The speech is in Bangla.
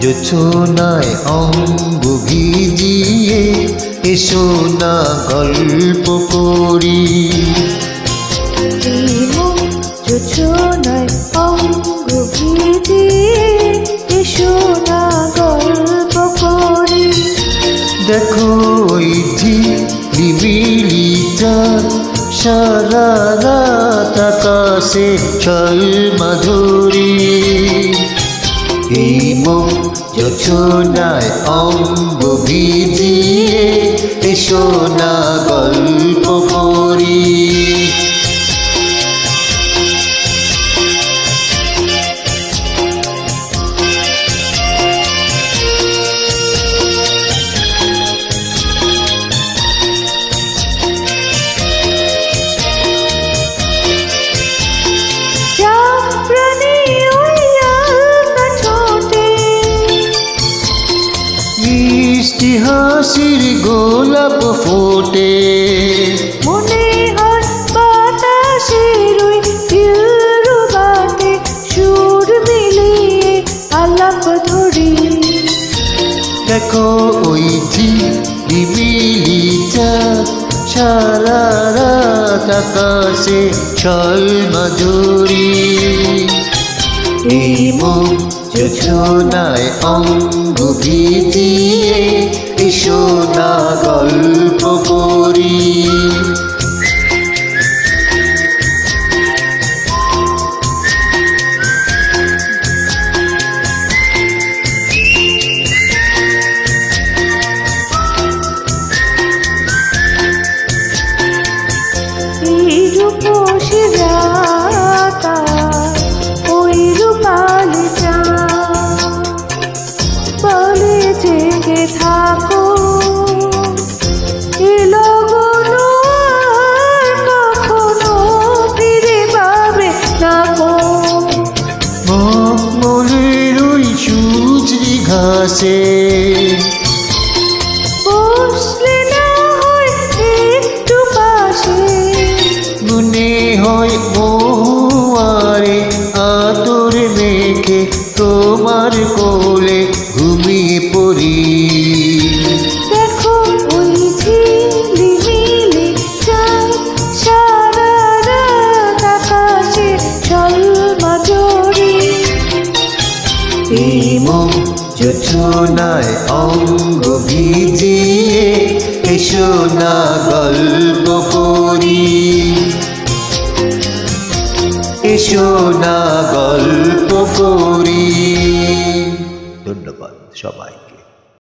জোছনায় অঙ্গ ভিজিয়ে এসো না গল্প করি। জোছনায় অঙ্গ ভিজিয়ে এসো না গল্প করি। দেখো ওই ঝিলিবিলি চাঁদ সারা রাত আকাশে ছল মাধুরী। এই মন জোছনায় অঙ্গ ভিজিয়ে এসো না গল্প করি। মিষ্টি হাসির গোলাপ ফোটে, মনে হয় বাতাসের ওই দিলরুবাতে সুর মিলিয়ে আলাপ ধরি। দেখো ওই ঝিলিবিলি চাঁদ সারা রাত আকাশে ছল মাধুরী। এই মন জোছনায় অঙ্গ ভিজিয়ে এসো না গল্প করি। এই রূপসী রাত ওই রূপালি চাঁদ বলে জেগে থাকো, এ লগন আর কখনো ফিরে পাবে না গো। মখমলের ওই সুচরি ঘাসে বসলে না হয় একটু পাশে, মনে হয় মহুয়ারে আদর মেখে তোমার কোলে ঘুমিয়ে পড়ি। দেখো ওই ঝিলিমিলি চাঁদ সারা রাত আকাশে ছল মাধুরী। এই মন জোছনায় অঙ্গ ভিজিয়ে এসো না গল্প করি। এসো না গল্প করি। ধন্যবাদ সবাই।